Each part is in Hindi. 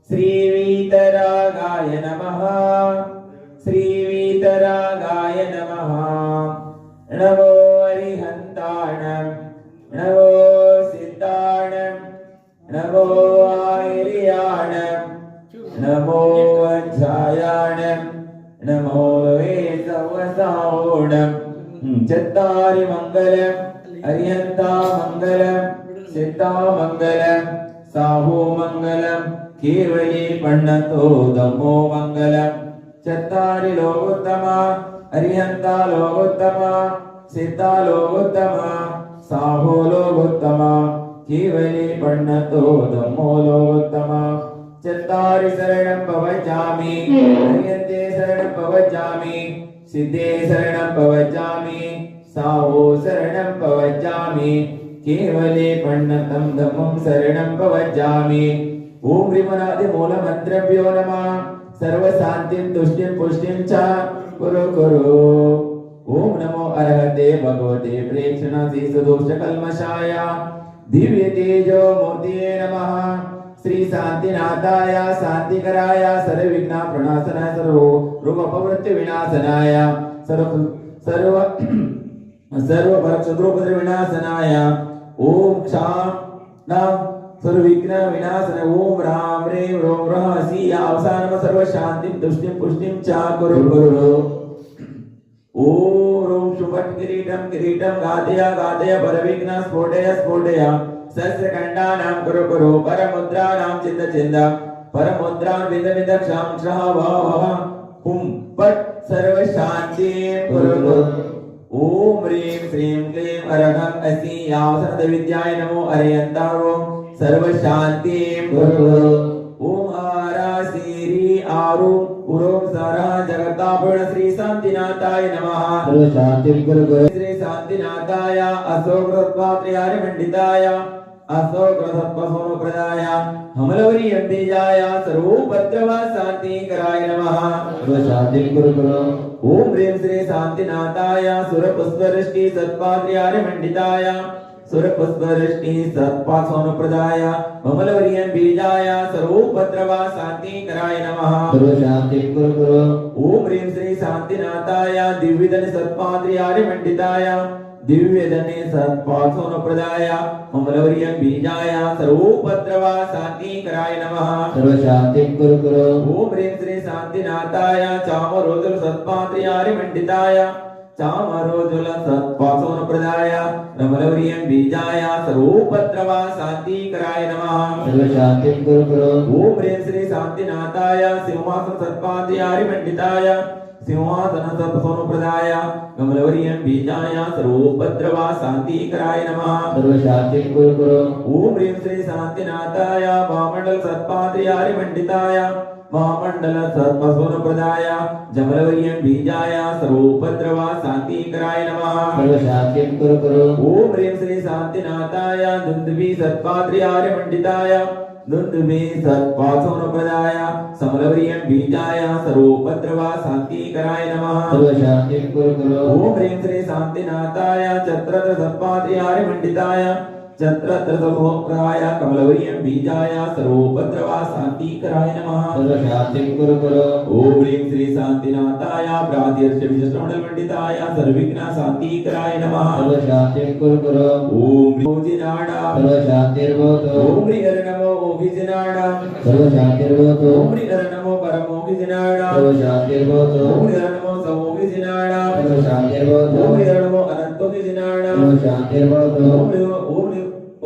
श्रीवीतरागाय नमः श्रीवीतरागाय नमः नमो अरिहन्ताणं नमो सिद्धाणं नमो आयर्याणं नमो वज्रायाणं नमो वेदवसाओणं चत्तारि मङ्गलम् अरिहन्ता मङ्गलम् सिद्धा मङ्गलम् साहो मङ्गलम् केवली पण्णतो दमो मङ्गलम् चत्तारि लोकोत्तमा अरिहन्ता लोकोत्तमा सिद्धा लोकोत्तमा साहो लोकोत्तमा केवली पण्णतो दमो लोकोत्तमा चत्तारि शरणं भवजामि अरिहन्ते शरणं भवजामि सिद्धे शरणं भवजामि साहो शरणं भवजामि केवले पण्णतं धम्मं शरणं भवजामि ओम ह्रीमनादि मूलमन्त्रभ्यो नमः सर्वशान्तिं तुष्टिं पुष्टिं च कुरु कुरु ओम नमो अर्हते भगवते प्रेक्षणासि सुदोषकल्मषाय दिव्य तेजो मूर्तये नमः श्री शांतिनाथाय शांतिकराय सर्वविघ्न प्रणाशनाय सर्वोपवृत्ति विनाशनाय सर्व भक्षद्रोपद्र विनाशनाय ओम क्षाम नम सर्वविघ्न विनाशनाय ओम राम ह्रीं रोम रहसि अवसानम सर्व शांतिं तुष्टिं पुष्टिं च कुरु कुरु ओम शुभं किरीटं किरीटं गादय गादय परविघ्न स्फोटय स्फोटय सहस्रखण्डानां कुरु कुरु परमुद्राणां चिन्द चिन्द परमुद्रां विद विद क्षां क्षः वः हुं पट् सर्व शान्तिं कुरु कुरु ओम ह्रीं श्रीं क्लीं अरहं असि यावसनद विद्याय नमो अरयन्तारो सर्व शान्तिं कुरु कुरु ओम आरासीरी आरु उरोम सारा जगतापूर्ण श्री शांतिनाथाय नमः सर्व शान्तिं कुरु कुरु श्री शांतिनाथाय अशोकरत्वात्र्याय मंडिताय अशोकरत्वसोमप्रदाय हमलवरीयं बीजाय सर्वोपद्रव शान्तिकराय नमः सर्व शान्तिं कुरु कुरु ओम ह्रीं श्री शांतिनाथाय सुरपुष्पवृष्टि सत्पात्र्याय मंडिताय सुरपुष्पवृष्टि सत्पात्सोमप्रदाय हमलवरीयं बीजाय सर्वोपद्रव शान्तिकराय नमः सर्व शान्तिं कुरु कुरु ओम ह्रीं श्री शांतिनाथाय दिव्यधन सत्पात्र्याय मंडिताय दिव्यधने सत्पात्सोमप्रदाय हमलवरीयं बीजाय सर्वोपद्रव शान्तिकराय नमः सर्व शान्तिं कुरु कुरु ओम ह्रीं श्री शांतिनाथाय चामरोदल सत्पात्र्याय मंडिताय चामरोदल सत्पात्सोमप्रदाय हमलवरीयं बीजाय सर्वोपद्रव शान्तिकराय नमः सर्व शान्तिं कुरु कुरु ओम ह्रीं श्री शांतिनाथाय सिंहासन सत्पात्र्याय मंडिताय सिंहासन सत्पात्सोमप्रदाय हमलवरीयं बीजाय सर्वोपद्रव शान्तिकराय नमः सर्व शान्तिं कुरु कुरु ओम ह्रीं श्री शांतिनाथाय महामंडल सत्पात्र्याय मंडिताय महामंडल सत्पात्सोमप्रदाय जमलवरीयं बीजाय सर्वोपद्रव शान्तिकराय नमः सर्व शान्तिं कुरु कुरु ओम ह्रीं श्री शांतिनाथाय दुन्दुभि सत्पात्र्याय मंडिताय दुन्दुभि सत्पात्सोमप्रदाय समलवरीयं बीजाय सर्वोपद्रव शान्तिकराय नमः सर्व शान्तिं कुरु कुरु ओम ह्रीं श्री शांतिनाथाय छत्रत्र सत्पात्र्याय मंडिताय छत्रत्र सत्पात्र्याय कमलवरीयं बीजाय सर्वोपद्रव शान्तिकराय नमः सर्व शान्तिं कुरु कुरु ओम ह्रीं श्री शांतिनाथाय प्रातिहर्ष विशिष्टमण्डल मंडिताय सर्वविघ्न शान्तिकराय नमः सर्व शान्तिं कुरु कुरु ओम ओजिनाडा सर्व शान्तिर्भवतु ओम ह्रीं हर नमो ओजिनाडा सर्व शान्तिर्भवतु ओम ह्रीं हर नमो परमोजिनाडा सर्व शान्तिर्भवतु ओम ह्रीं हर नमो समोजिनाडा सर्व शान्तिर्भवतु ओम ह्रीं हर नमो अनन्तोजिनाडा सर्व शान्तिर्भवतु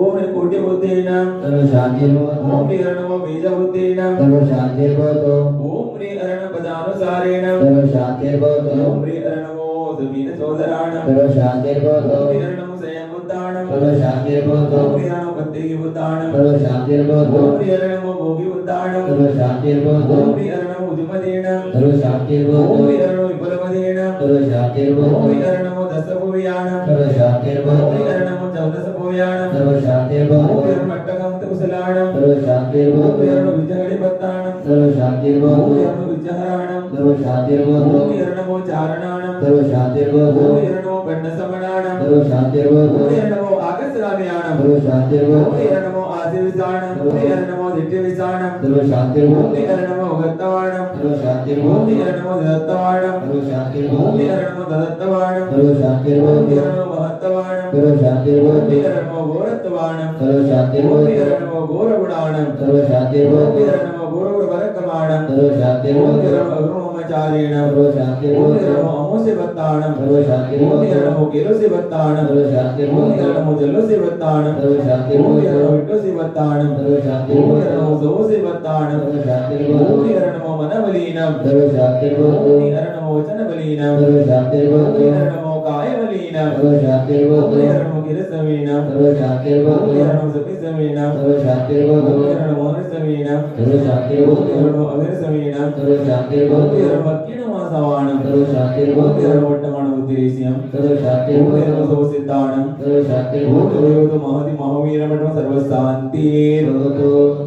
ओम कोटि बुद्धीनां सर्व शान्तिर्भवतु ओम ह्रीं हर नमो बीज बुद्धीनां सर्व शान्तिर्भवतु ओम ह्रीं हर नमो पदानुसारेण सर्व शान्तिर्भवतु ओम ह्रीं हर नमो जमीन सोदराणां सर्व शान्तिर्भवतु ओम ह्रीं हर नमो संयम बुद्धाणां सर्व शान्तिर्भवतु ओम ह्रीं हर नमो पत्तिगी बुद्धाणां सर्व शान्तिर्भवतु ओम ह्रीं हर नमो भोगी बुद्धाणां सर्व शान्तिर्भवतु ओम ह्रीं हर नमो उद्यमदेणां सर्व शान्तिर्भवतु ओम ह्रीं हर नमो विपुलमदेणां सर्व शान्तिर्भवतु ओम ह्रीं हर नमो दशभुवयाणां सर्व शान्तिर्भवतु ओम ह्रीं हर नमो चौदशभुवयाणां सर्व शान्तिर्भवतु ओम ह्रीं हर मट्टकंतकुशलाणां सर्व शान्तिर्भवतु ओम ह्रीं हर नमो विजयगणिपत्ताणां सर्व शान्तिर्भवतु ओम ह्रीं हर नमो विजयहराणां सर्व शान्तिर्भवतु ओम ह्रीं हर नमो चारणाणां सर्व शान्तिर्भवतु ओम ह्रीं हर नमो गण्डसमणाणां सर्व शान्तिर्भवतु ओम ह्रीं हर नमो आगस्राम्याणां सर्व शान्तिर्भवतु ओम ह्रीं हर नमो विसाणम ओम नमो दिट्ठि विसाणम सर्व शांति ओम नमो गत्तवाणम सर्व शांति ओम नमो दत्तवाणम सर्व शांति ओम नमो दत्तवाणम सर्व शांति ओम नमो महत्तवाणम सर्व शांति ओम नमो घोरत्वाणम सर्व शांति ओम नमो घोरगुणाणम सर्व शांति ओम नमो घोरवरकमाणम सर्व शांति ओम नमो अग्रोमचारिणम सर्व शांति ओम नमो अमोसेवत्ताणम सर्व शांति ओम नमो केलोसेवत्ताणम सर्व शांति ओम नमो जल्लोसेवत्ताणम सर्व शांति ओम नमो विट्टोसेवत्ताणम सर्व शांति ओम नमो सोसेवत्ताणम सर्व शांति ओम नमो मनबलीनम सर्व शांति ओम नमो वचनबलीनम सर्व शांति ओम नमो कायबलीनम सर्व शांति ओम नमो किरसवीनम सर्व शांति ओम नमो सपिसवीनम सर्व शांति ओम नमो हरिसवीनम सर्व शांति ओम नमो अविरसवीनम सर्व शांति ओम नमो किणवासवाणम सर्व शांति ओम नमो वट्टमाणबुद्धिरेस्यम सर्व शांति ओम नमो सोसिद्धाणम सर्व शांति ओम नमो महति महावीरमठम सर्वशांतिर्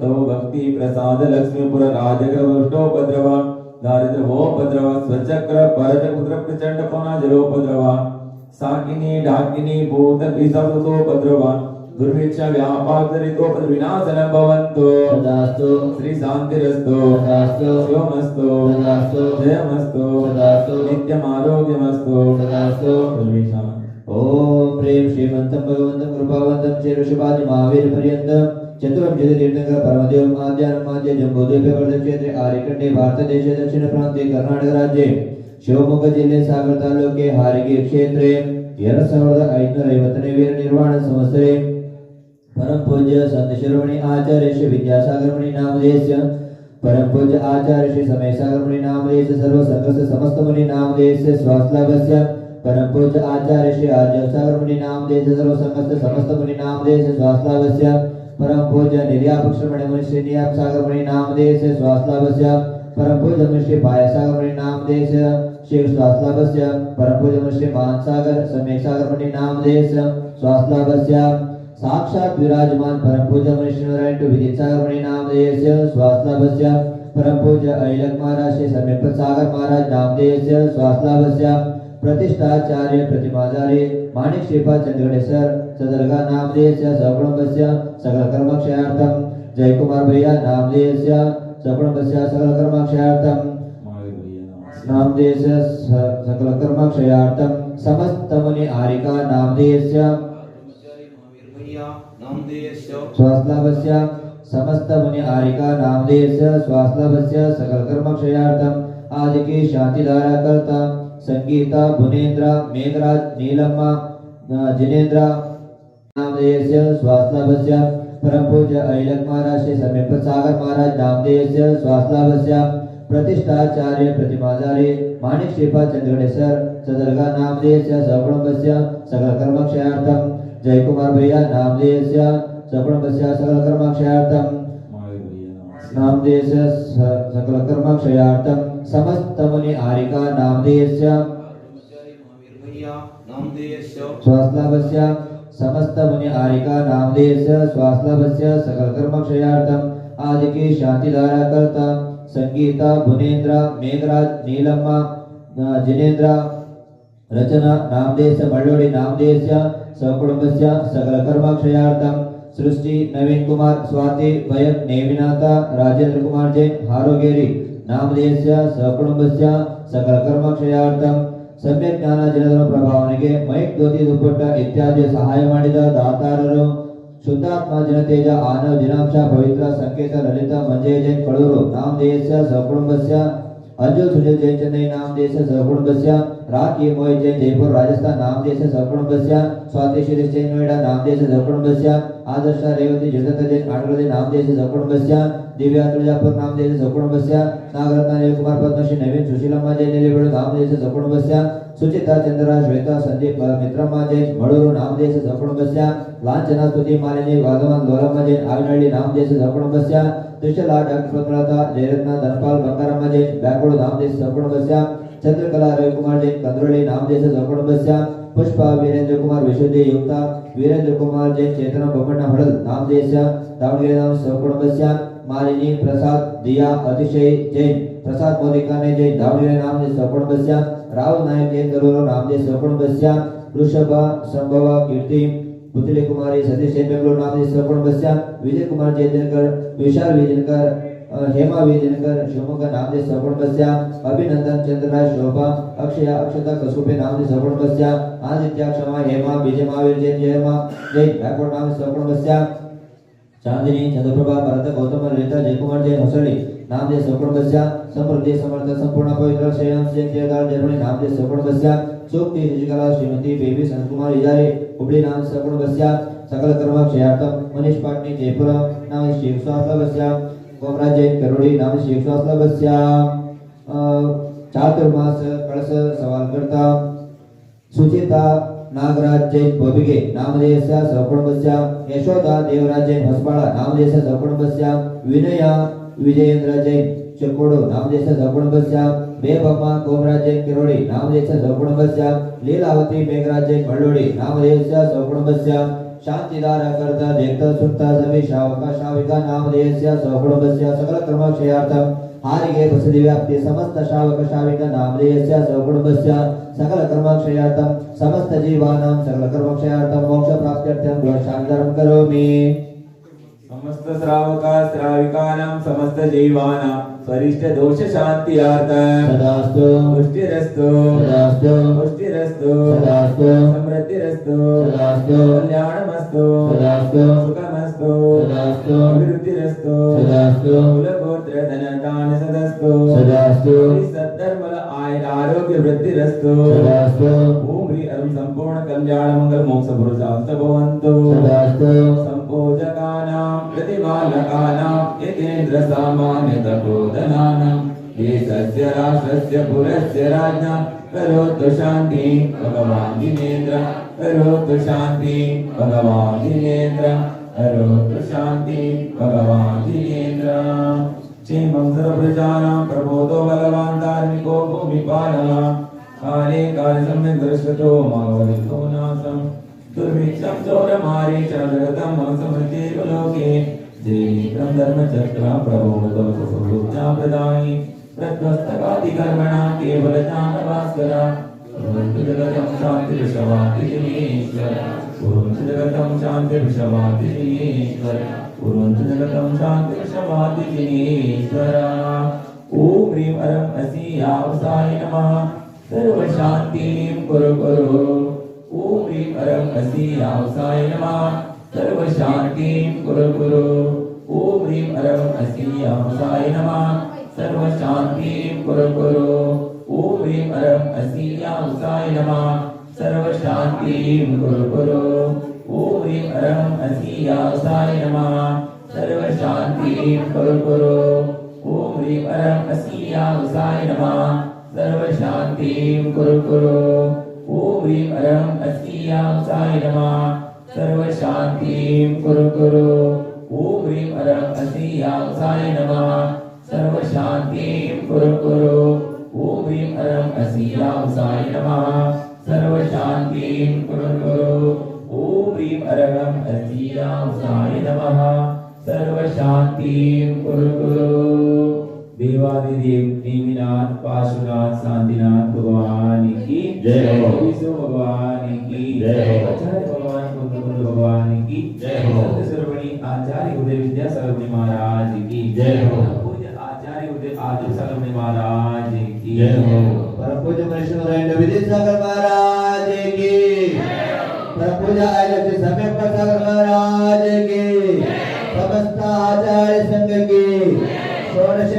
तव भक्ति प्रसाद लक्ष्मीपुर राजगृहोपद्रव दारिद्र्योपद्रव स्वचक्र परचपुत्र प्रचंड पना जलोपद्रव साकिनी ढाकिनी भूत विसवतोपद्रव दुर्भिक्षा व्यापादरितोपद्र विनाशन भवन्तु तदास्तु श्री शांतिरस्तु तदास्तु शिवमस्तु तदास्तु जयमस्तु तदास्तु नित्यम आरोग्यमस्तु तदास्तु सर्वेषां ओम प्रेम श्रीमंतम भगवंतम कृपावंतम चेरुषपादि महावीर पर्यंतम चतुरम जय तीर्थंकर परमदेव आद्यानमाद्य जम्बूद्वीप वर्ध क्षेत्र आर्यकंडे भारत देश दक्षिण प्रांते कर्नाटक राज्य शिवमोग्ग जिल्ले सागर तालुके हारगी क्षेत्रे 2550 वीर निर्वाण संवत्सरे परम पूज्य संत शिरोमणि आचार्य श्री विद्यासागर मुनि नामधेयस्य परम पूज्य आचार्य श्री समेसागर मुनि नामधेयस्य सर्व संघस्य समस्त मुनि नामधेयस्य स्वास्थ्यस्य परम पूज्य आचार्य श्री आर्यसागर मुनि नामधेयस्य सर्व संघस्य समस्त मुनि नामधेयस्य स्वास्थ्यस्य परम पूज्य निर्यापक्ष मुनि श्री नियाप सागर मुनि नामधेयस्य स्वास्थ्यस्य परम पूज्य मुनि श्री पायसागर मुनि नामधेयस्य श्री स्वास्थ्यस्य परम पूज्य मुनि श्री मानसागर समेसागर मुनि नामधेयस्य स्वास्थ्यस्य साक्षात विराजमान परम पूज्य मुनि श्री नारायण टू विदित सागर मुनि नामधेयस्य स्वास्थ्यस्य परम पूज्य अहिलक महाराज श्री समीप सागर महाराज नामधेयस्य स्वास्थ्यस्य प्रतिष्ठाचार्य प्रतिमाधारी माणिक श्रीपाद चंद्रगढ़ेश्वर सदरगा नामधेयस्य सकुटुंबस्य सकल कर्मक्षयार्थम जयकुमार भैया नामधेयस्य सकुटुंबस्य सकल कर्मक्षयार्थम नामधेयस्य सकल कर्मक्षयार्थम समस्त मुनि आरिका नामधेयस्य स्वास्थ्यस्य समस्त मुनि आरिका नामधेयस्य स्वास्थ्यस्य सकल कर्मक्षयार्थम आदि की शांति धारा करता संगीता भुनेन्द्र मेघराज नीलम्मा जिनेन्द्र नामधेयस्य स्वास्थ्यस्य परम पूज्य अहिलक महाराज श्री समीप सागर महाराज नामधेयस्य स्वास्थ्यस्य प्रतिष्ठाचार्य प्रतिमाधारी माणिक श्रीपाद चंद्रगढ़ेश्वर सदरगा नामधेयस्य सकुटुंबस्य सकल कर्मक्षयार्थम जयकुमार भैया नामधेयस्य सकुटुंबस्य सकल कर्मक्षयार्थम नामधेयस्य सकल कर्मक्षयार्थम समस्त मुनि आरिका नामधेयस्य स्वास्थ्यस्य समस्त मुनि आरिका नामधेयस्य स्वास्थ्यस्य सकल कर्मक्षयार्थम आदि की शांति धारा करता संगीता भुनेन्द्र मेघराज नीलम्मा जिनेन्द्र रचना नामधेयस्य मल्लोडी नामधेयस्य सकुटुंबस्य सकल कर्मक्षयार्थम सृष्टि नवीन कुमार स्वाति भयन नेमिनाथ राजेंद्र कुमार जैन हारोगेरी नामधेयस्य सकुटुंबस्य सकल कर्मक्षयार्थम सम्यक ಜ್ಞಾನಾರ್ಜನದ ಪ್ರಭಾವನೆಗೆ ಮೈಕ್ ಧೋತಿ ದುಪ್ಪಟ್ಟ ಇತ್ಯಾದಿ ಸಹಾಯ ಮಾಡಿದ ದಾತಾರರು ಶುದ್ಧಾತ್ಮ ಜನತೇಜ ಆನವ ದಿನಾಂಶ ಪವಿತ್ರ ಸಂಕೇತ ಲಲಿತ ಮಂಜಯ ಜೈನ್ ಕಳೂರು ನಾಮಧೇಯस्य ಸಕುಟುಂಬस्य अंजुल सुनील जैन चेन्नई नामधेयस्य सकुटुंबस्य राखी मोहित जैन जयपुर राजस्थान नामधेयस्य सकुटुंबस्य स्वाति शिरीष जैन नोएडा नामधेयस्य सकुटुंबस्य आदर्श रेवती जगदत्त जैन आटगळे नामधेयस्य सकुटुंबस्य दिव्या तुळजापूर नामधेयस्य सकुटुंबस्य नागरत्न नीलकुमार पद्मश्री नवीन सुशीलम्मा जैन नेलेबेळु नामधेयस्य सकुटुंबस्य सुचिता चंद्रा श्वेता संदीप मित्रम्मा जैन मळूरु नामधेयस्य सकुटुंबस्य लांछना स्तुति मालिनी वागवान लोलम्मा जैन आविनहಳ್ಳಿ नामधेयस्य सकुटुंबस्य त्रिशला डॉक्टर पद्मलता जयरत्न धनपाल बंगारम्मा जैन बैकोड नामधेयस्य सकुटुंबस्य चंद्रकला रविकुमार जैन कंद्रोळी नामधेयस्य सकुटुंबस्य पुष्पा वीरेंद्र कुमार विशुद्धि युक्ता वीरेंद्र कुमार जैन चेतना बोमಣ್ಣ हडल नामधेयस्य दावणಗೆರೆ नाम सकुटुंबस्य मालिनी प्रसाद दिया अतिशय जैन प्रसाद मोदिकाने जैन दावणಗೆರೆ नामधेयस्य सकुटुंबस्य राहुल नायक जैन करूर नामधेयस्य सकुटुंबस्य वृषभ संभव कीर्ति पुतली कुमारी सतीश जैन बेंगलोर नामदेश कुटुंबस्य विजय कुमार जयदेकर विशाल विजयकर हेमा विजयकर शिवमोगा नामदेश कुटुंबस्य अभिनंदन चंद्रराज शोभा अक्षय अक्षता कसुपे नामदेश कुटुंबस्य आदित्य क्षमा हेमा विजय महावीर जैन जयमा जय गायकवाड नामदेश कुटुंबस्य चांदिनी चंद्रप्रभा भरत गौतम ललिता जयकुमार जैन हसळी नामदेश कुटुंबस्य समृद्धी समर्थ संपूर्ण पवित्र श्रेयांश जैन जयदार जर्मनी नामदेश कुटुंबस्य सूक्ति शशिकला श्रीमती बेबी संतकुमार इजारे हुबळी नामदेश कुटुंबस्य सकल कर्म क्षयार्थम मनीष पाटनी जयपुर नामदेश शिवस्वास्लभस्य कोमराज जैन करोडी नामदेश शिवस्वास्लभस्य चातुर्मास कळस सवाल करता सुचिता नागराज जैन बोबिगे नामदेशस्य सहकुटुंबस्य यशोदा देवराज जैन हसपाळा नामदेशस्य सहकुटुंबस्य विनया विजयेंद्र जैन चिरकोडो नामदेशस्य सहकुटुंबस्य बेबम्मा कोमराज जैन किरोडी नामदेशस्य सहकुटुंबस्य लीलावती मेघराज जैन मल्लोडी नामदेशस्य सहकुटुंबस्य शांतिदार करता देखता सुनता सभी श्रावका श्राविका नामदेशस्य सहकुटुंबस्य सकल कर्मक्षयार्थम हारिगे वसति व्याप्ति समस्त श्रावक श्राविका नामदेशस्य सहकुटुंबस्य सकल कर्मक्षयार्थम समस्त जीवानां सकल कर्मक्षयार्थम मोक्ष प्राप्त्यर्थं गृहशान्तिं करोमि समस्त श्रावका श्राविकानां समस्त जीवानां स्वरिष्ट दोष शान्त्यार्थं सदास्तु पुष्टिरस्तु सदास्तु पुष्टिरस्तु सदास्तु समृद्धिरस्तु सदास्तु कल्याणमस्तु सदास्तु सुखमस्तु सदास्तु अभिवृद्धिरस्तु सदास्तु कुलगोत्र धनदान सदस्तु सदास्तु सद्धर्मल आयुर आरोग्य वृद्धिरस्तु सदास्तु ओम ह्री अरुण संपूर्ण कल्याण मंगल मोक्ष पुरुषार्थ भवन्तु सदास्तु संपूजकानां प्रतिपालकानां यतेन्द्र सामान्य तपोधनानां देशस्य राष्ट्रस्य पुरस्य राज्ञा करोतु शान्ति भगवान् जिनेन्द्र करोतु शान्ति भगवान् जिनेन्द्र करोतु शान्ति भगवान् जिनेन्द्र क्षेमं सर्वप्रजानां प्रबोधो भगवान् धार्मिको भूमिपालः काले काले सम्यक् दृष्टतो माघवलितो नासम् दुर्भिक्षं चोरमारे चरगतं समृद्धेव लोके देवीत्रं धर्मचक्रं प्रबोधो सुखरूपा प्रदायि प्रत्वस्तकादिकर्मणा केवलज्ञानभास्करा कुर्वन्तु जगतं शान्तिर्विश्वान्ति जनेश्वर कुर्वन्तु जगतं शान्तिर्विश्वान्ति जनेश्वर कुर्वन्तु जगतं शान्तिर्विश्वान्ति जनेश्वर ॐ ह्रीं अरं असि यावसाय नमः सर्वशान्तिं कुरु कुरु ॐ ह्रीं अरं असि यावसाय नमः सर्वशान्तिं कुरु कुरु ॐ ह्रीं अरं असि यावसाय नमः सर्वशान्तिं कुरु कुरु ॐ ह्रीं अरं असि यावसाय नमः सर्वशान्तिं कुरु कुरु ॐ ह्रीं अरं असि यावसाय नमः सर्वशान्तिं कुरु कुरु ॐ ह्रीं अरं असि यावसाय नमः सर्वशान्तिं कुरु कुरु ॐ ह्रीं अरं असि यावसाय नमः सर्वशान्तिं कुरु कुरु ॐ ह्रीं अरं असि यावसाय नमः सर्वशान्तिं कुरु कुरु ॐ ह्रीं अरं असि यावसाय नमः सर्वशान्तिं कुरु कुरु ॐ ह्रीं अरं असि यावसाय नमः सर्वशान्तिं कुरु कुरु देवादिदेव नेमिनाथ पाशुनाथ शांतिनाथ भगवान की जय हो। विष्णु भगवान की जय हो। आचार्य भगवान कुंदकुंद भगवान की जय हो। सत्यस्वरूपिणी आचार्य उदय विद्या सरस्वती महाराज की जय हो। पूज्य आचार्य उदय आदित्य सरस्वती महाराज की जय हो। परम पूज्य मनीषनारायण विद्यासागर महाराज की परम पूज्य आचार्य सम्यक प्रसाद महाराज की समस्त आचार्य संघ की षोडश